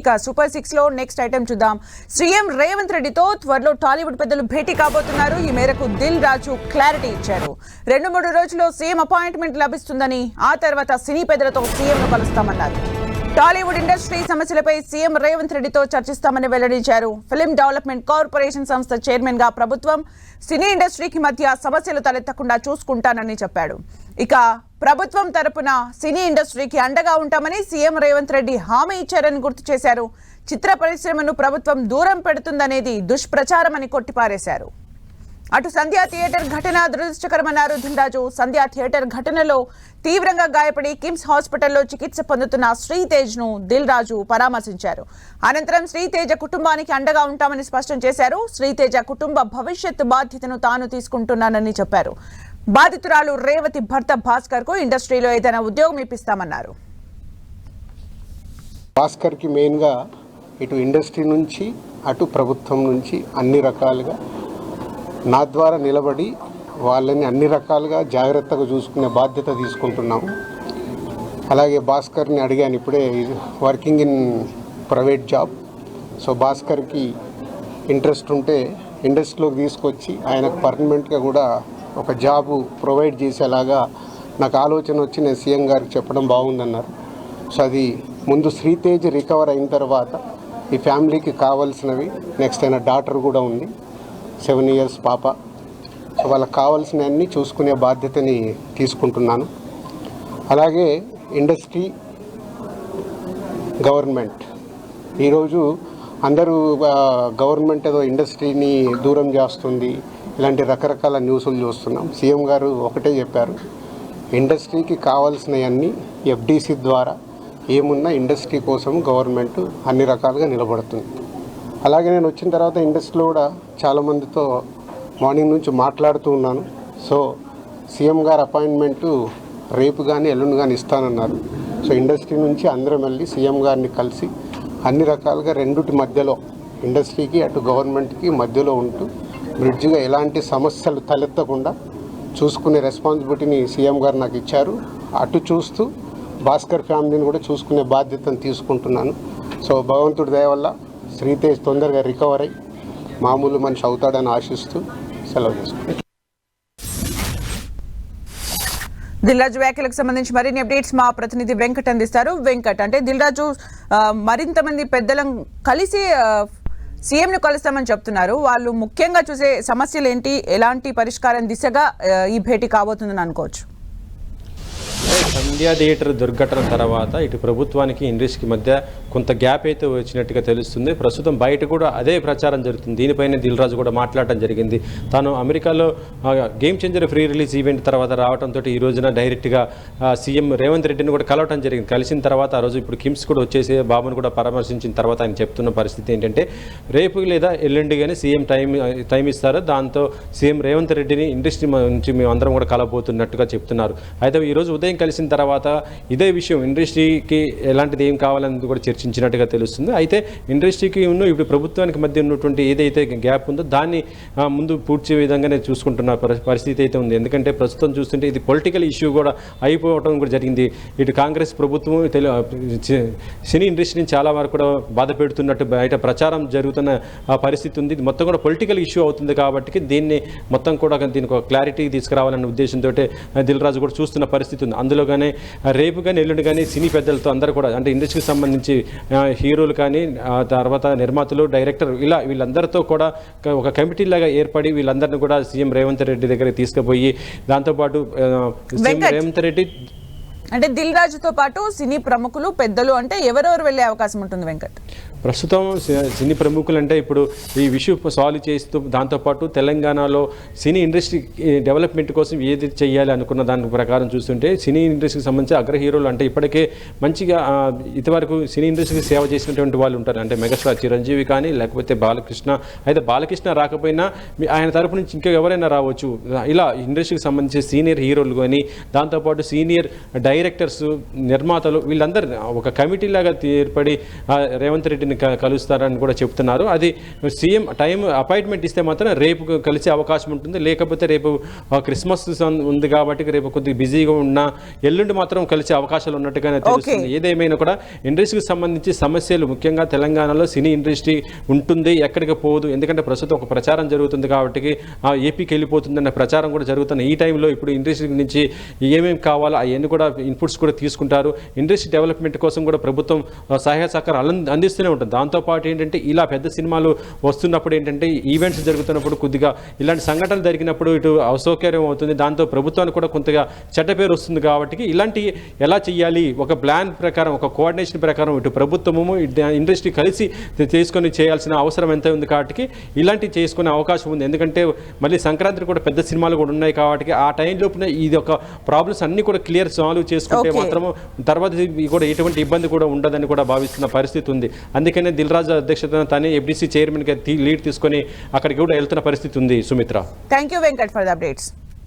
ఇక సూపర్ 6 లో next item చూద్దాం. సీఎం రేవంత్ రెడ్డితో త్వరలో టాలీవుడ్ పెద్దలు భేటీ కాబోతున్నారు. ఈ మేరకు దిల్ రాజు క్లారిటీ ఇచ్చారు. 2-3 రోజుల్లో సీఎం అపాయింట్మెంట్ లభిస్తుందని, ఆ తర్వాత సినీ పెద్దలతో సీఎం ను కలుస్తామన్నారు. టాలీవుడ్ ఇండస్ట్రీ సమస్యలపై సీఎం రేవంత్ రెడ్డితో చర్చిస్తామని వెల్లడించారు. ఫిల్మ్ డెవలప్మెంట్ కార్పొరేషన్ సంస్థ చైర్మన్ గా ప్రభుత్వం, సినీ ఇండస్ట్రీకి మధ్య సమస్యలు తలెత్తకుండా చూసుకుంటానని చెప్పాడు. ఇక ప్రభుత్వం తరపున సినీ ఇండస్ట్రీకి అండగా ఉంటామని సీఎం రేవంత్ రెడ్డి హామీ ఇచ్చారని గుర్తు చేశారు. చిత్ర పరిశ్రమను ప్రభుత్వం దూరం పెడుతుందనేది దుష్ప్రచారమని కొట్టిపారేశారు. అటు సంధ్యా థియేటర్ ఘటన దురదృష్టకరమన్నారు దిల్ రాజు. సంధ్యా థియేటర్ ఘటనలో తీవ్రంగా గాయపడి కిమ్స్ హాస్పిటల్లో చికిత్స పొందుతున్న శ్రీతేజ్ ను దిల్ రాజు పరామర్శించారు. అనంతరం శ్రీతేజ కుటుంబానికి అండగా ఉంటామని స్పష్టం చేశారు. శ్రీతేజ కుటుంబ భవిష్యత్తు బాధ్యతను తాను తీసుకుంటున్నానని చెప్పారు. బాధితురాలు రేవతి భర్త భాస్కర్ కు ఇండస్ట్రీలో ఏదైనా ఉద్యోగం ఇప్పిస్తామన్నారు. భాస్కర్ కి మెయిన్ గా ఇటు ఇండస్ట్రీ నుంచి అటు ప్రభుత్వం నుంచి అన్ని రకాలుగా నా ద్వారా నిలబడి వాళ్ళని అన్ని రకాలుగా జాగ్రత్తగా చూసుకునే బాధ్యత తీసుకుంటున్నాము. అలాగే భాస్కర్ని అడిగాను, ఇప్పుడే working in private job. So భాస్కర్కి ఇంట్రెస్ట్ ఉంటే ఇండస్ట్రీలోకి తీసుకొచ్చి ఆయనకు పర్మనెంట్గా కూడా ఒక జాబు ప్రొవైడ్ చేసేలాగా నాకు ఆలోచన వచ్చి నేను సీఎం గారికి చెప్పడం బాగుందన్నారు. సో అది ముందు శ్రీతేజ్ రికవర్ అయిన తర్వాత ఈ ఫ్యామిలీకి కావాల్సినవి, నెక్స్ట్ అయిన డాటర్ కూడా ఉంది, 7 years పాప. సో వాళ్ళకి కావాల్సినవన్నీ చూసుకునే బాధ్యతని తీసుకుంటున్నాను. అలాగే ఇండస్ట్రీ, గవర్నమెంట్, ఈరోజు అందరూ గవర్నమెంట్ ఏదో ఇండస్ట్రీని దూరం చేస్తుంది, ఇలాంటి రకరకాల న్యూస్లు చూస్తున్నాం. సీఎం గారు ఒకటే చెప్పారు, ఇండస్ట్రీకి కావాల్సినవన్నీ ఎఫ్డీసీ ద్వారా ఏమున్నా ఇండస్ట్రీ కోసం గవర్నమెంట్ అన్ని రకాలుగా నిలబడుతుంది. అలాగే నేను వచ్చిన తర్వాత ఇండస్ట్రీలో కూడా చాలామందితో మార్నింగ్ నుంచి మాట్లాడుతూ ఉన్నాను. సో సీఎం గారు అపాయింట్మెంటు రేపు కానీ ఎల్లుండి కానీ ఇస్తానన్నారు. సో ఇండస్ట్రీ నుంచి అందరం వెళ్ళి సీఎం గారిని కలిసి అన్ని రకాలుగా రెండుటి మధ్యలో, ఇండస్ట్రీకి అటు గవర్నమెంట్కి మధ్యలో ఉంటూ బ్రిడ్జిగా ఎలాంటి సమస్యలు తలెత్తకుండా చూసుకునే రెస్పాన్సిబిలిటీని సీఎం గారు నాకు ఇచ్చారు. అటు చూస్తూ భాస్కర్ ఫ్యామిలీని కూడా చూసుకునే బాధ్యతను తీసుకుంటున్నాను. సో భగవంతుడి దయ వల్ల శ్రీతేజ్ తొందరగా రికవర్ అయ్యి మామూలు మనిషి అవుతాడని ఆశిస్తూ సెలవు తీసుకుంటాను. దిల్ రాజు వ్యాఖ్యలకు సంబంధించి మరిన్ని అప్డేట్స్ మా ప్రతినిధి వెంకట్ అందిస్తారు. వెంకట్, అంటే దిల్ రాజు మరింత మంది పెద్దలను కలిసి సీఎం ను కలుస్తామని చెప్తున్నారు. వాళ్ళు ముఖ్యంగా చూసే సమస్యలు ఏంటి, ఎలాంటి పరిష్కారం దిశగా ఈ భేటీ కాబోతుందని అనుకోవచ్చు? సంధ్యా థియేటర్ దుర్ఘటన తర్వాత ఇటు ప్రభుత్వానికి ఇండస్ట్రీకి మధ్య కొంత గ్యాప్ అయితే వచ్చినట్టుగా తెలుస్తుంది. ప్రస్తుతం బయట కూడా అదే ప్రచారం జరుగుతుంది. దీనిపైన దిల్ రాజు కూడా మాట్లాడటం జరిగింది. తాను అమెరికాలో game changer free release event తర్వాత రావడంతో ఈ రోజున డైరెక్ట్గా సీఎం రేవంత్ రెడ్డిని కూడా కలవటం జరిగింది. కలిసిన తర్వాత ఆ రోజు ఇప్పుడు కిమ్స్ కూడా వచ్చేసి బాబును కూడా పరామర్శించిన తర్వాత ఆయన చెప్తున్న పరిస్థితి ఏంటంటే, రేపు లేదా ఎల్లుండి కానీ సీఎం టైం ఇస్తారు. దాంతో సీఎం రేవంత్ రెడ్డిని ఇండస్ట్రీ నుంచి మేము అందరం కూడా కలవబోతున్నట్టుగా చెప్తున్నారు. అయితే ఈరోజు ఉదయం కలిసిన తర్వాత ఇదే విషయం ఇండస్ట్రీకి ఎలాంటిది ఏం కావాలనేది కూడా చర్చించినట్టుగా తెలుస్తుంది. అయితే ఇండస్ట్రీకి ఇప్పుడు ప్రభుత్వానికి మధ్య ఉన్నటువంటి ఏదైతే గ్యాప్ ఉందో దాన్ని ముందు పూడ్చే విధంగానే చూసుకుంటున్న పరిస్థితి అయితే ఉంది. ఎందుకంటే ప్రస్తుతం చూస్తుంటే ఇది పొలిటికల్ ఇష్యూ కూడా అయిపోవడం కూడా జరిగింది. ఇటు కాంగ్రెస్ ప్రభుత్వం సినీ ఇండస్ట్రీని చాలా వరకు కూడా బాధ పెడుతున్నట్టు బయట ప్రచారం జరుగుతున్న పరిస్థితి ఉంది. ఇది మొత్తం కూడా పొలిటికల్ ఇష్యూ అవుతుంది కాబట్టి దీన్ని మొత్తం కూడా దీనికి ఒక క్లారిటీ తీసుకురావాలనే ఉద్దేశంతో దిల్ రాజు కూడా చూస్తున్న పరిస్థితి ఉంది. అందులో కానీ రేపు కానీ ఎల్లుండి కానీ సినీ పెద్దలతో అందరూ కూడా, అంటే ఇండస్ట్రీకి సంబంధించి హీరోలు కానీ తర్వాత నిర్మాతలు, డైరెక్టర్, ఇలా వీళ్ళందరితో కూడా ఒక కమిటీ లాగా ఏర్పడి వీళ్ళందరినీ కూడా సీఎం రేవంత్ రెడ్డి దగ్గరికి తీసుకుపోయి దాంతోపాటు సీఎం రేవంత్ రెడ్డి అంటే దిల్ రాజుతో పాటు సినీ ప్రముఖులు, పెద్దలు అంటే ఎవరెవరు వెళ్ళే అవకాశం ఉంటుంది వెంకట్? ప్రస్తుతం సినీ ప్రముఖులు అంటే ఇప్పుడు ఈ ఇష్యూ సాల్వ్ చేస్తూ దాంతోపాటు తెలంగాణలో సినీ ఇండస్ట్రీ డెవలప్మెంట్ కోసం ఏది చేయాలి అనుకున్న దాని ప్రకారం చూస్తుంటే సినీ ఇండస్ట్రీకి సంబంధించి అగ్ర హీరోలు అంటే ఇప్పటికే మంచిగా ఇంతవరకు సినీ ఇండస్ట్రీకి సేవ చేసినటువంటి వాళ్ళు ఉంటారు. అంటే మెగాస్టార్ చిరంజీవి కానీ లేకపోతే బాలకృష్ణ. అయితే బాలకృష్ణ రాకపోయినా ఆయన తరపు నుంచి ఇంకా ఎవరైనా రావచ్చు. ఇలా ఇండస్ట్రీకి సంబంధించి సీనియర్ హీరోలు కానీ దాంతోపాటు సీనియర్ డైరెక్టర్స్, నిర్మాతలు వీళ్ళందరూ ఒక కమిటీ లాగా ఏర్పడి రేవంత్ రెడ్డిని ఇండస్ట్రీని కలుస్తారని కూడా చెప్తున్నారు. అది సీఎం టైం అపాయింట్మెంట్ ఇస్తే మాత్రం రేపు కలిసే అవకాశం ఉంటుంది. లేకపోతే రేపు క్రిస్మస్ ఉంది కాబట్టి రేపు కొద్దిగా బిజీగా ఉన్నా ఎల్లుండి మాత్రం కలిసే అవకాశాలు ఉన్నట్టుగానే తెలుస్తుంది. ఏదేమైనా కూడా ఇండస్ట్రీకి సంబంధించి సమస్యలు ముఖ్యంగా తెలంగాణలో సినీ ఇండస్ట్రీ ఉంటుంది, ఎక్కడికి పోదు. ఎందుకంటే ప్రస్తుతం ఒక ప్రచారం జరుగుతుంది కాబట్టి ఏపీకి వెళ్ళిపోతుందన్న ప్రచారం కూడా జరుగుతుంది. ఈ టైంలో ఇప్పుడు ఇండస్ట్రీ నుంచి ఏమేమి కావాలో అవన్నీ కూడా ఇన్పుట్స్ కూడా తీసుకుంటారు. ఇండస్ట్రీ డెవలప్మెంట్ కోసం కూడా ప్రభుత్వం సహాయ సహకారాలు అందిస్తూనే ఉంటుంది. దాంతోపాటు ఏంటంటే ఇలా పెద్ద సినిమాలు వస్తున్నప్పుడు ఏంటంటే ఈవెంట్స్ జరుగుతున్నప్పుడు కొద్దిగా ఇలాంటి సంఘటనలు జరిగినప్పుడు ఇటు అసౌకర్యం అవుతుంది. దాంతో ప్రభుత్వానికి కూడా కొంతగా చెడ్డ పేరు వస్తుంది. కాబట్టి ఇలాంటి ఎలా చేయాలి, ఒక ప్లాన్ ప్రకారం, ఒక కోఆర్డినేషన్ ప్రకారం ఇటు ప్రభుత్వము ఇండస్ట్రీ కలిసి చేసుకొని చేయాల్సిన అవసరం ఎంత ఉంది. కాబట్టి ఇలాంటివి చేసుకునే అవకాశం ఉంది. ఎందుకంటే మళ్ళీ సంక్రాంతి కూడా పెద్ద సినిమాలు కూడా ఉన్నాయి. కాబట్టి ఆ టైం లోపున ఇది ఒక ప్రాబ్లమ్స్ అన్ని కూడా క్లియర్ సాల్వ్ చేసుకుంటే మాత్రము తర్వాత కూడా ఎటువంటి ఇబ్బంది కూడా ఉండదని కూడా భావిస్తున్న పరిస్థితి ఉంది. అందుకనే దిల్ రాజు అధ్యక్షతన తనే ఎఫ్డీసీ చైర్మన్గా లీడ్ తీసుకొని అక్కడికి కూడా వెళ్తున్న పరిస్థితి ఉంది. Sumitra, thank you Venkat for the updates.